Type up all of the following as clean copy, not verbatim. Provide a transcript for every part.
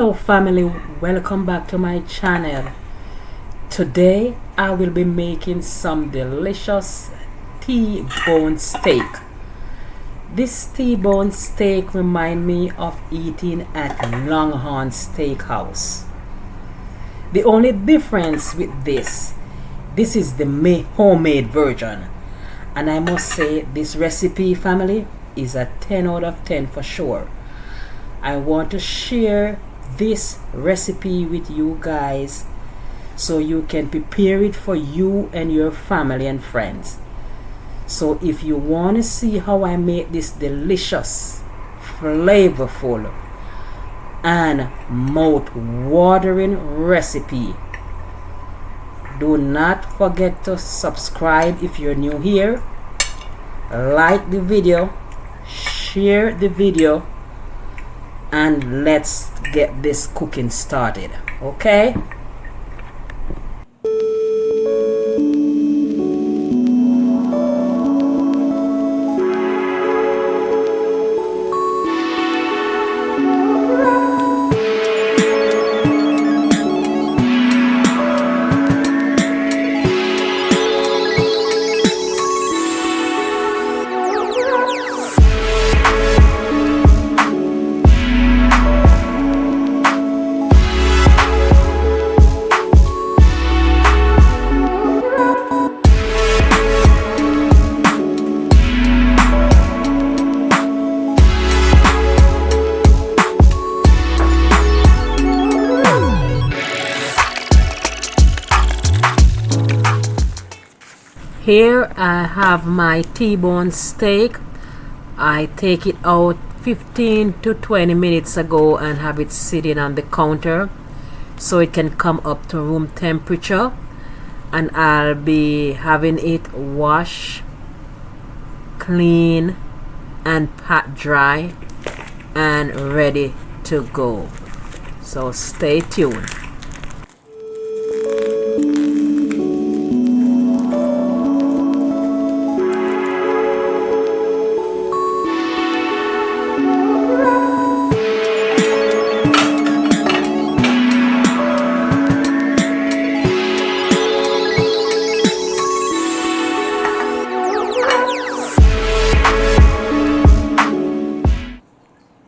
Hello family, welcome back to my channel. Today I will be making some delicious T-bone steak. This T-bone steak reminds me of eating at Longhorn Steakhouse. The only difference with this is the homemade version, and I must say this recipe, family, is a 10 out of 10 for sure. I want to share this recipe with you guys so you can prepare it for you and your family and friends. So if you want to see how I make this delicious, flavorful and mouth-watering recipe, do not forget to subscribe if you're new here, like the video, share the video, and let's get this cooking started. Okay? Here I have my T-bone steak. I take it out 15 to 20 minutes ago and have it sitting on the counter so it can come up to room temperature, and I'll be having it washed, clean and pat dry and ready to go. So stay tuned.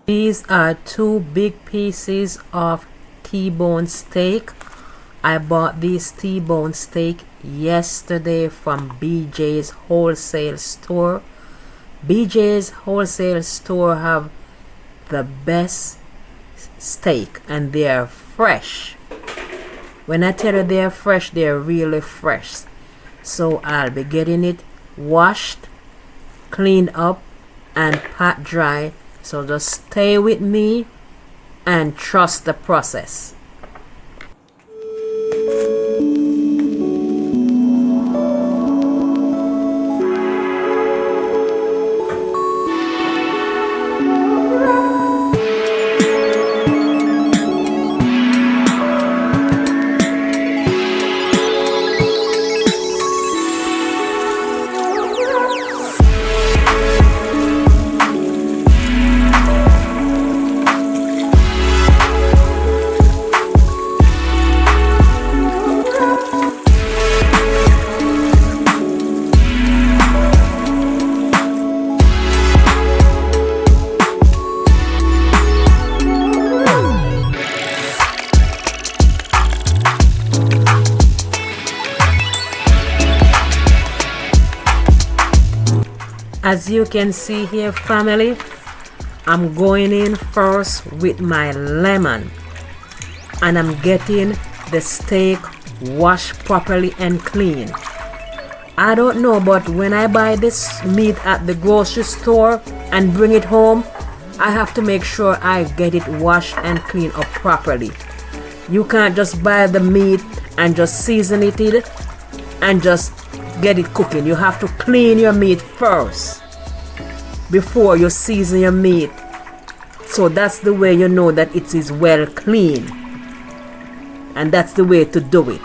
These are two big pieces of T-bone steak. I bought this T-bone steak yesterday from BJ's wholesale store. BJ's wholesale store have the best steak and they are fresh. When I tell you they're fresh, they're really fresh. So I'll be getting it washed, cleaned up and pat dry. So just stay with me and trust the process. As you can see here, family, I'm going in first with my lemon and I'm getting the steak washed properly and clean. I don't know, but when I buy this meat at the grocery store and bring it home, I have to make sure I get it washed and cleaned up properly. You can't just buy the meat and just season it and just get it cooking. You have to clean your meat first before you season your meat. So that's the way you know that it is well clean, and that's the way to do it.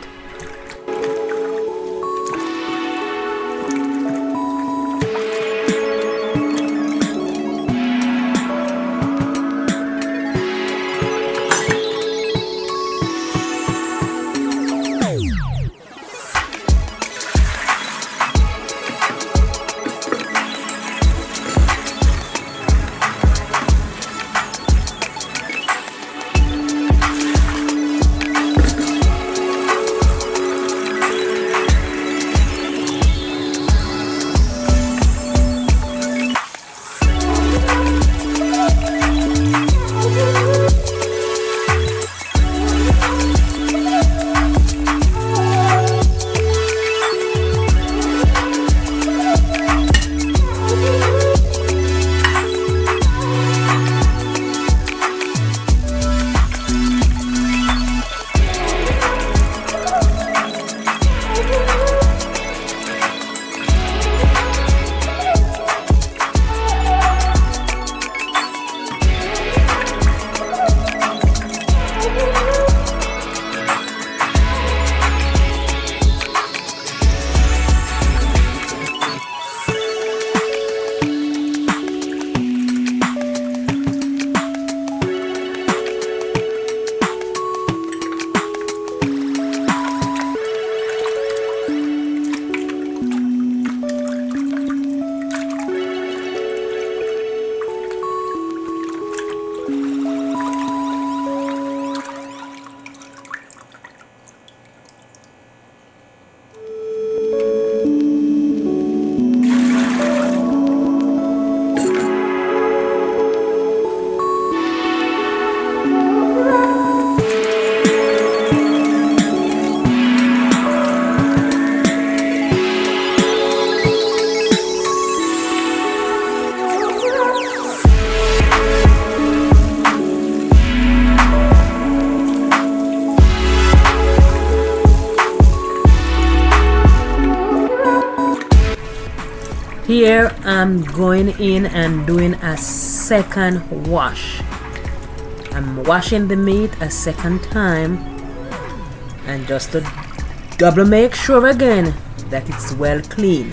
Here I'm going in and doing a second wash. I'm washing the meat a second time, and just to double make sure again that it's well clean.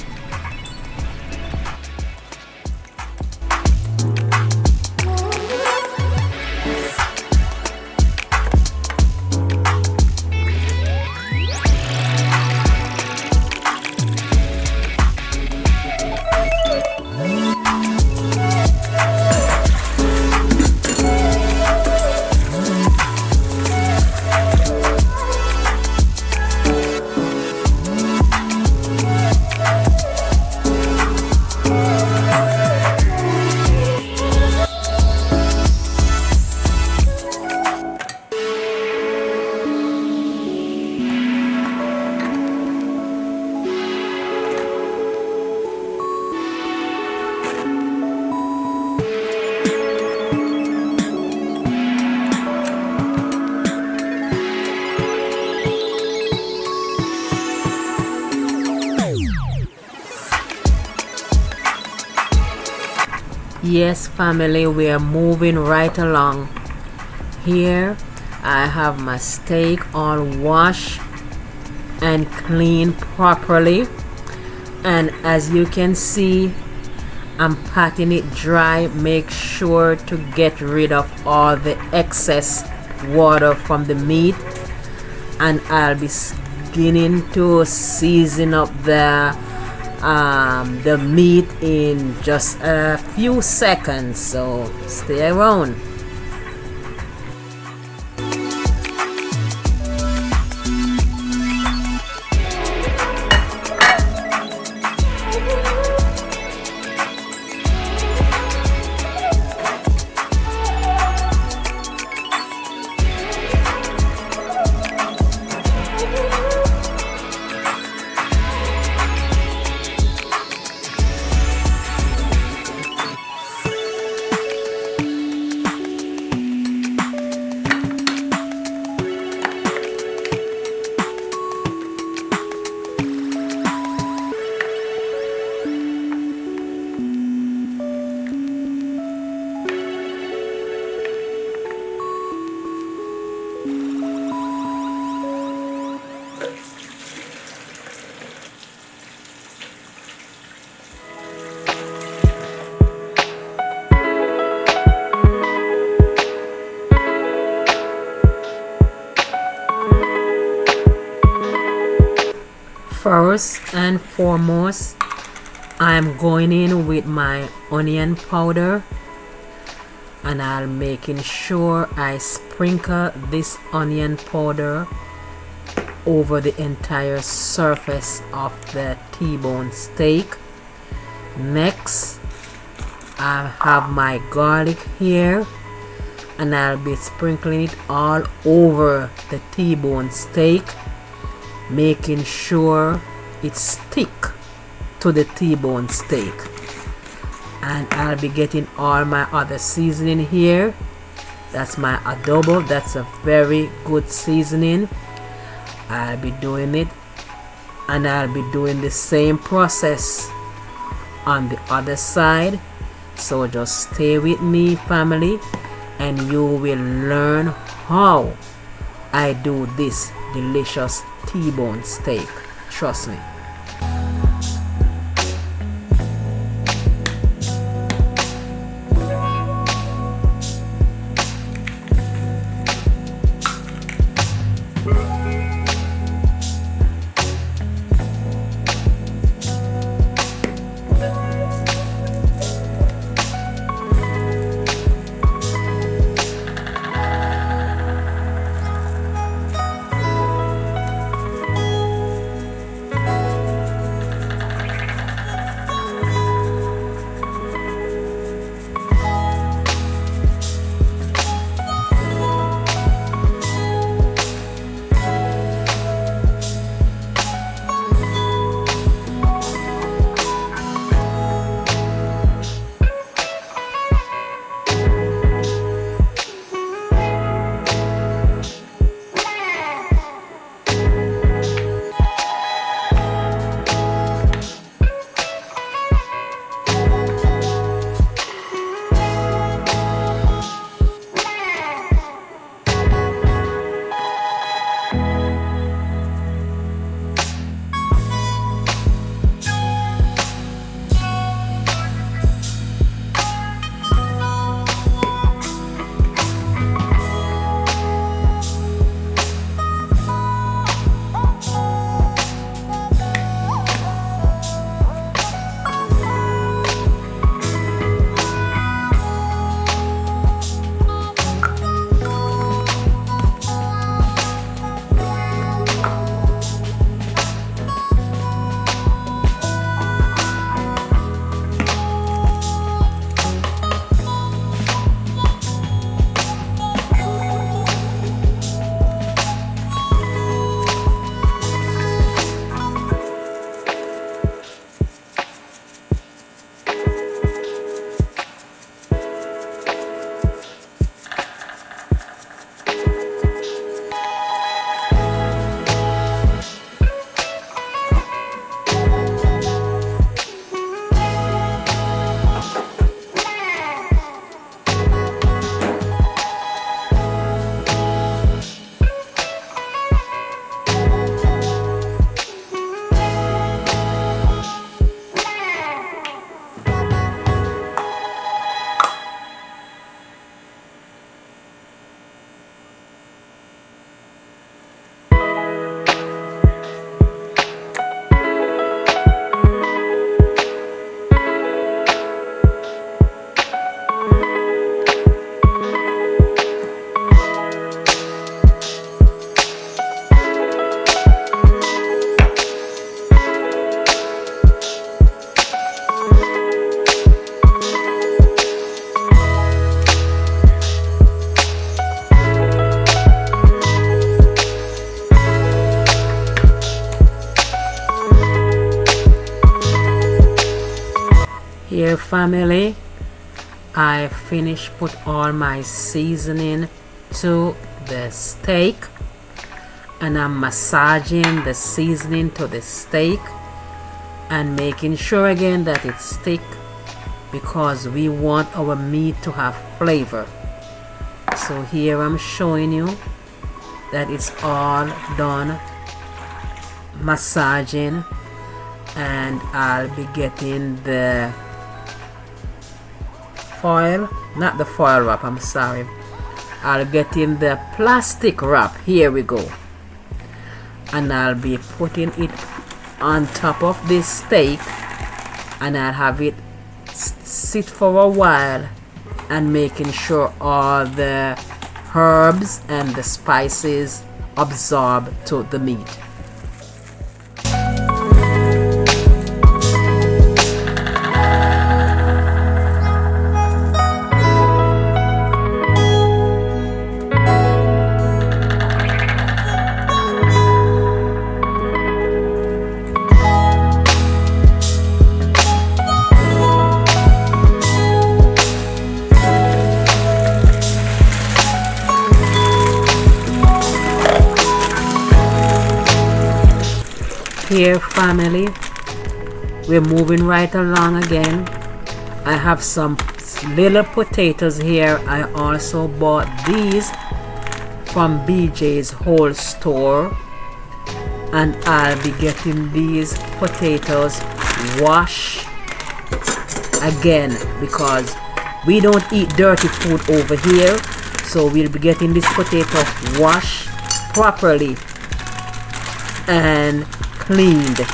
Yes, family, we are moving right along. Here I have my steak all washed and cleaned properly, and as you can see, I'm patting it dry. Make sure to get rid of all the excess water from the meat, and I'll be beginning to season up the meat in just a few seconds, so stay around. First and foremost, I'm going in with my onion powder, and I'm making sure I sprinkle this onion powder over the entire surface of the T-bone steak. Next, I have my garlic here, and I'll be sprinkling it all over the T-bone steak, making sure it stick to the T-bone steak. And I'll be getting all my other seasoning here. That's my adobo. That's a very good seasoning. I'll be doing it, and I'll be doing the same process on the other side. So just stay with me, family, and you will learn how I do this delicious T-bone steak. Trust me. Here family, I finished put all my seasoning to the steak, and I'm massaging the seasoning to the steak and making sure again that it stick, because we want our meat to have flavor. So here I'm showing you that it's all done massaging, and I'll be getting the foil, not the foil wrap, I'm sorry, I'll get in the plastic wrap. Here we go, and I'll be putting it on top of this steak, and I'll have it sit for a while and making sure all the herbs and the spices absorb to the meat. Here family, we're moving right along again. I have some little potatoes here. I also bought these from BJ's whole store, and I'll be getting these potatoes washed again, because we don't eat dirty food over here. So we'll be getting this potato washed properly and cleaned,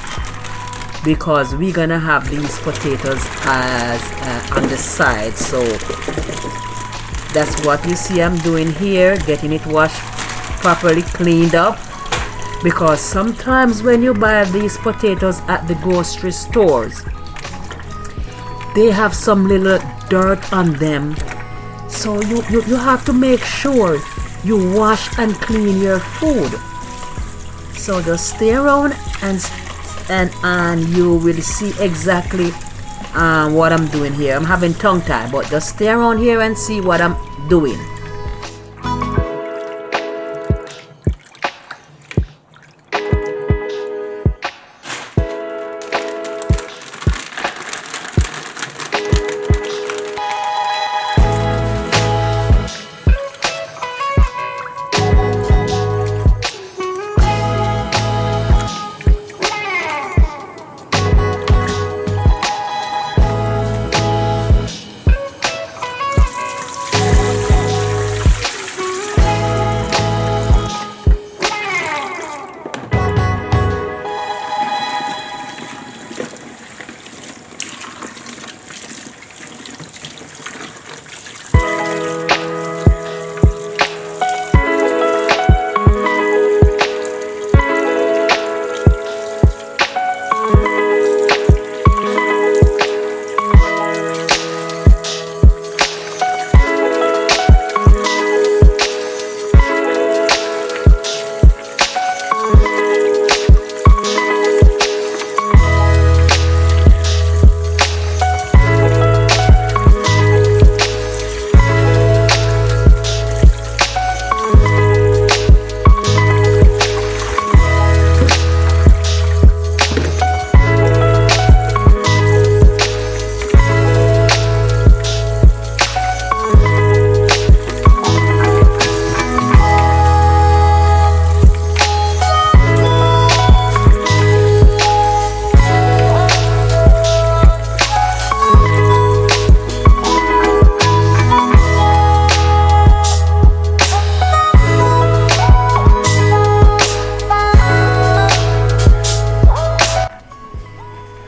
because we're gonna have these potatoes as on the side. So that's what you see I'm doing here, getting it washed properly, cleaned up, because sometimes when you buy these potatoes at the grocery stores, they have some little dirt on them. So you have to make sure you wash and clean your food. So just stay around and you will see exactly what I'm doing here. I'm having tongue tie, but just stay around here and see what I'm doing.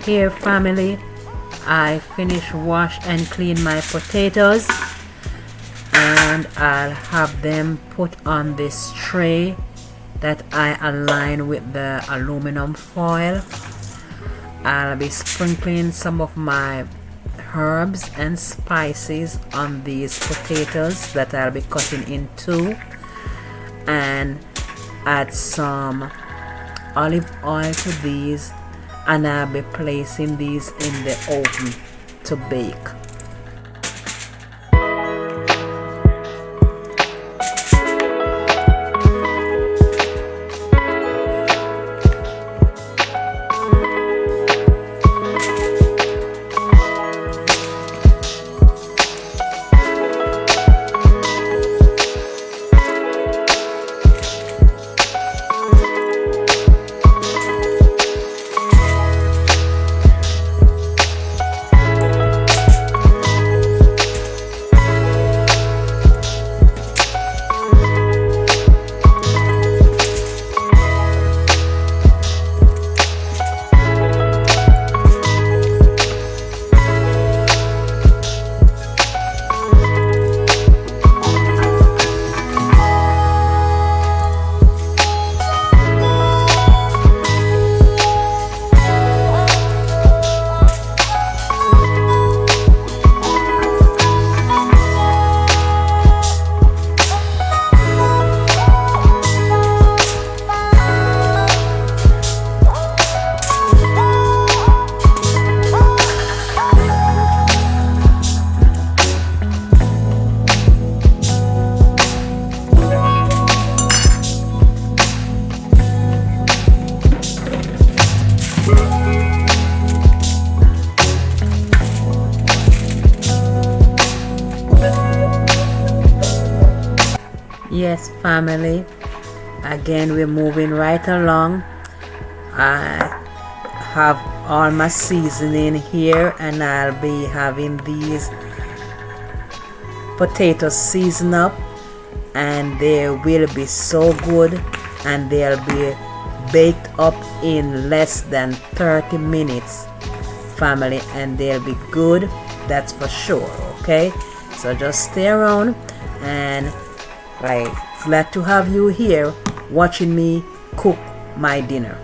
Here family, I finished wash and clean my potatoes, and I'll have them put on this tray that I align with the aluminum foil. I'll be sprinkling some of my herbs and spices on these potatoes that I'll be cutting in two, and add some olive oil to these, and I'll be placing these in the oven to bake. Yes, family, again we're moving right along. I have all my seasoning here, and I'll be having these potatoes seasoned up, and they will be so good, and they'll be baked up in less than 30 minutes, family, and they'll be good, that's for sure. Okay, so just stay around, and glad to have you here watching me cook my dinner.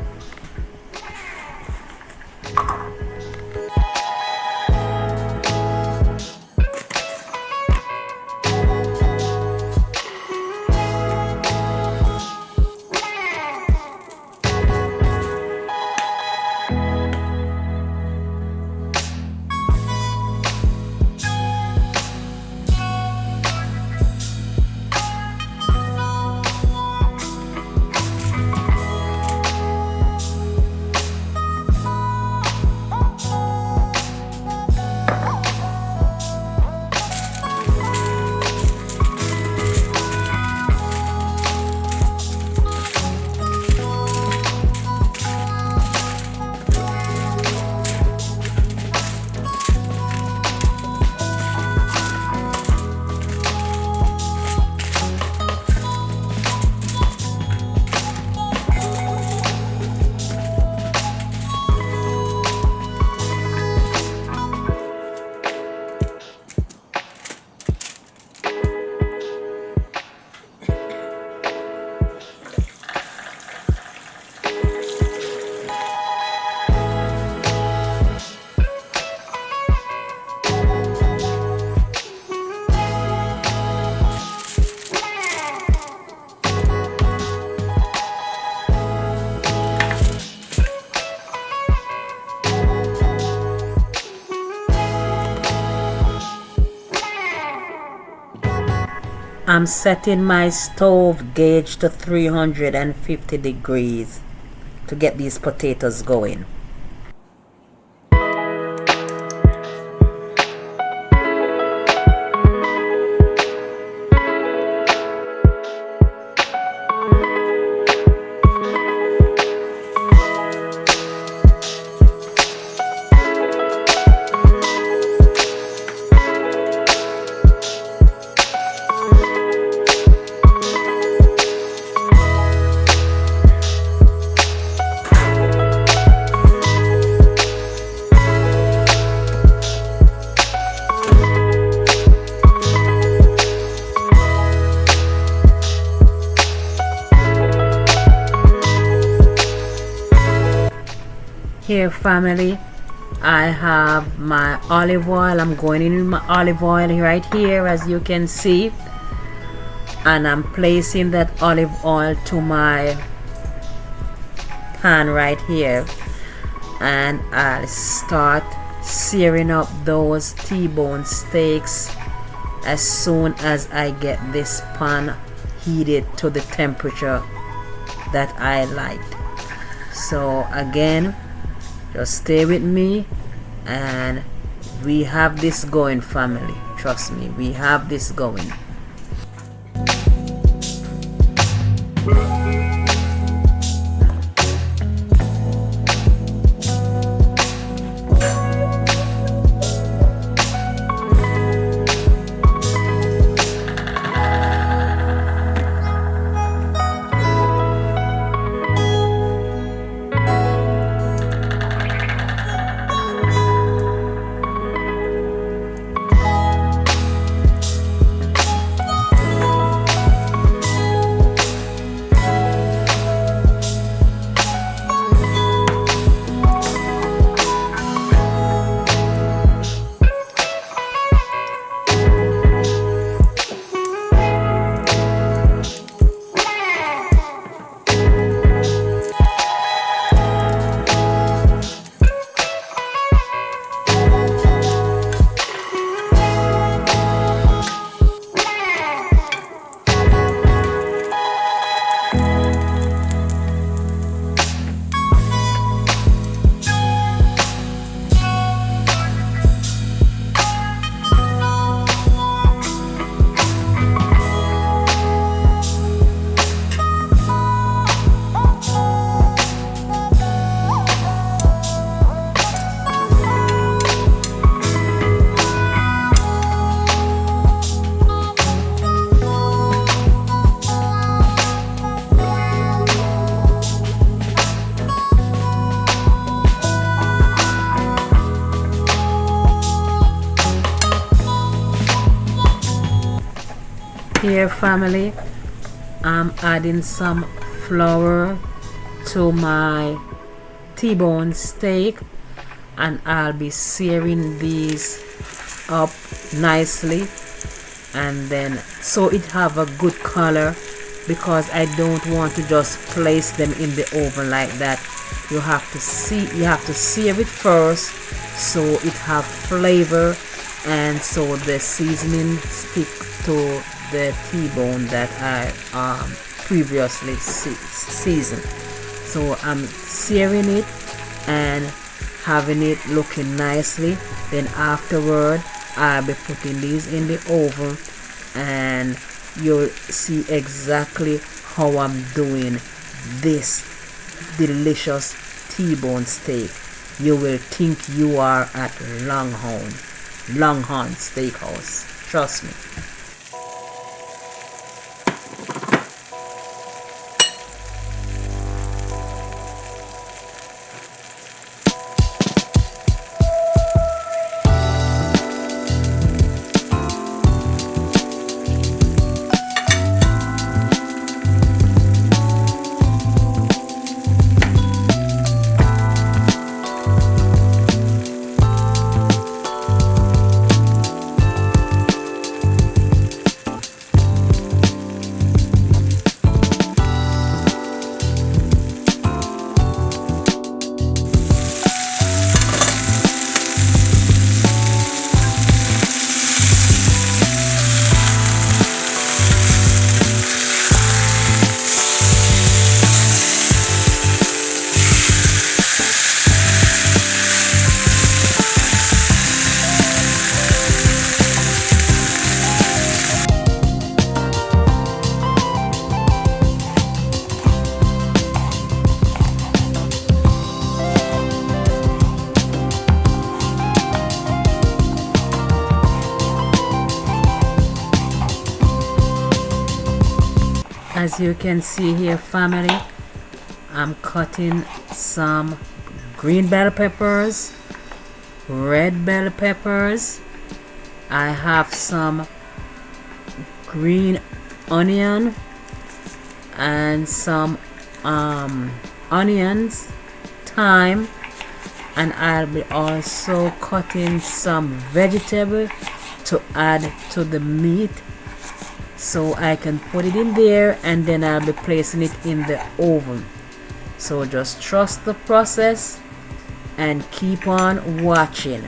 I'm setting my stove gauge to 350 degrees to get these potatoes going. Here, family, I have my olive oil. I'm going in with my olive oil right here, as you can see, and I'm placing that olive oil to my pan right here, and I'll start searing up those T-bone steaks as soon as I get this pan heated to the temperature that I like. So again, just stay with me, and we have this going, family. Trust me, we have this going. Here, family, I'm adding some flour to my T-bone steak, and I'll be searing these up nicely, and then so it have a good color, because I don't want to just place them in the oven like that. You have to sear it first so it have flavor, and so the seasoning stick to the T-bone that I previously seasoned. So I'm searing it and having it looking nicely. Then afterward, I'll be putting these in the oven, and you'll see exactly how I'm doing this delicious T-bone steak. You will think you are at Longhorn Steakhouse. Trust me. As you can see here, family, I'm cutting some green bell peppers, red bell peppers. I have some green onion and some onions, thyme, and I'll be also cutting some vegetable to add to the meat, so I can put it in there, and then I'll be placing it in the oven. So just trust the process, and keep on watching.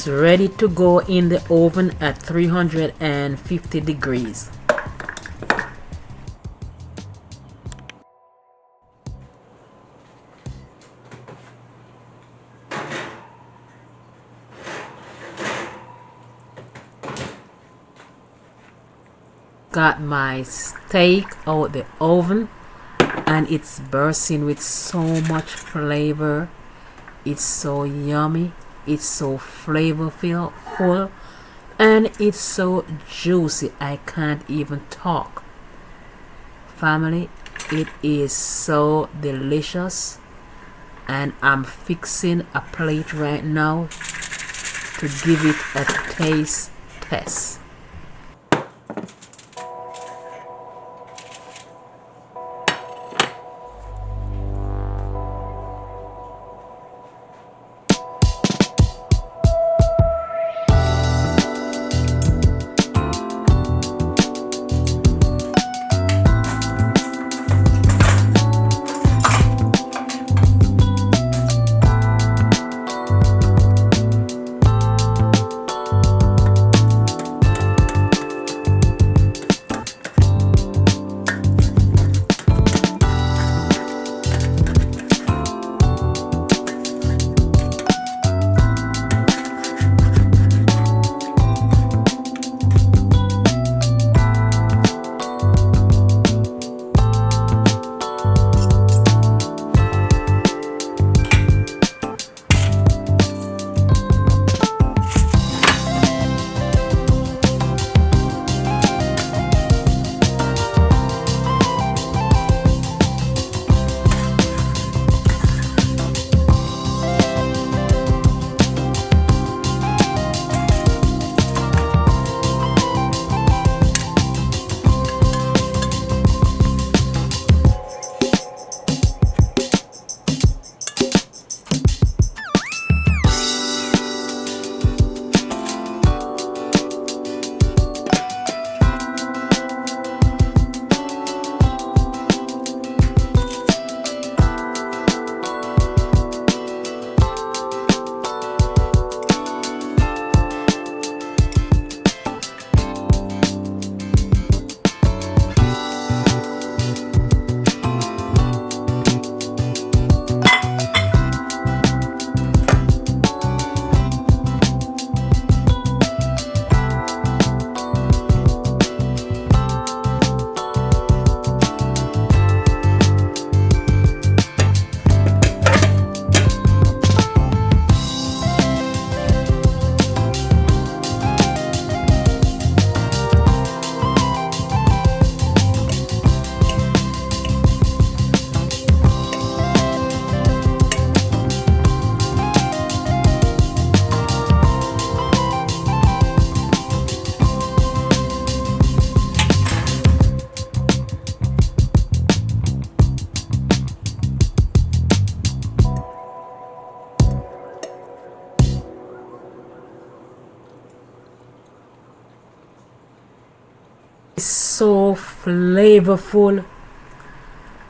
It's ready to go in the oven at 350 degrees. Got my steak out the oven and it's bursting with so much flavor. It's so yummy, it's so flavorful, and it's so juicy I can't even talk. Family, it is so delicious, and I'm fixing a plate right now to give it a taste test. so flavorful,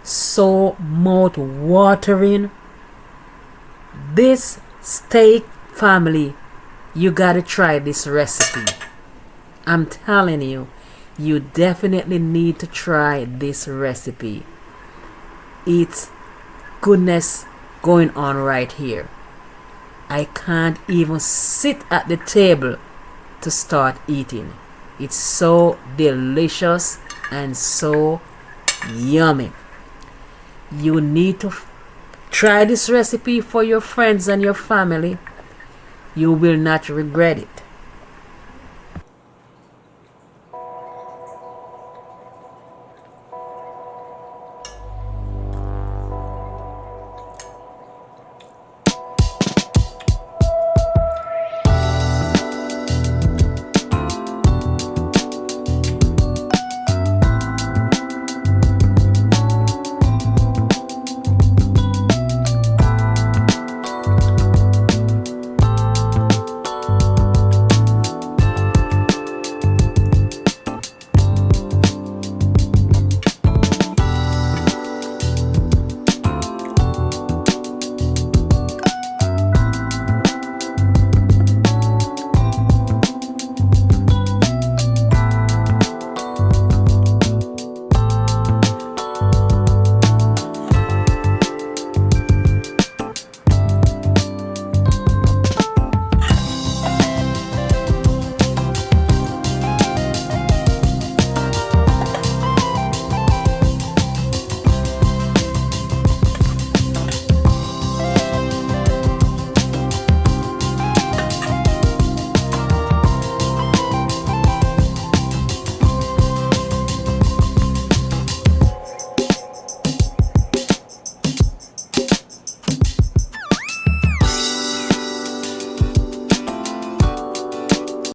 so mouth-watering. This steak family, you gotta try this recipe. I'm telling you, you definitely need to try this recipe. It's goodness going on right here. I can't even sit at the table to start eating. It's so delicious and so yummy. You need to try this recipe for your friends and your family. You will not regret it.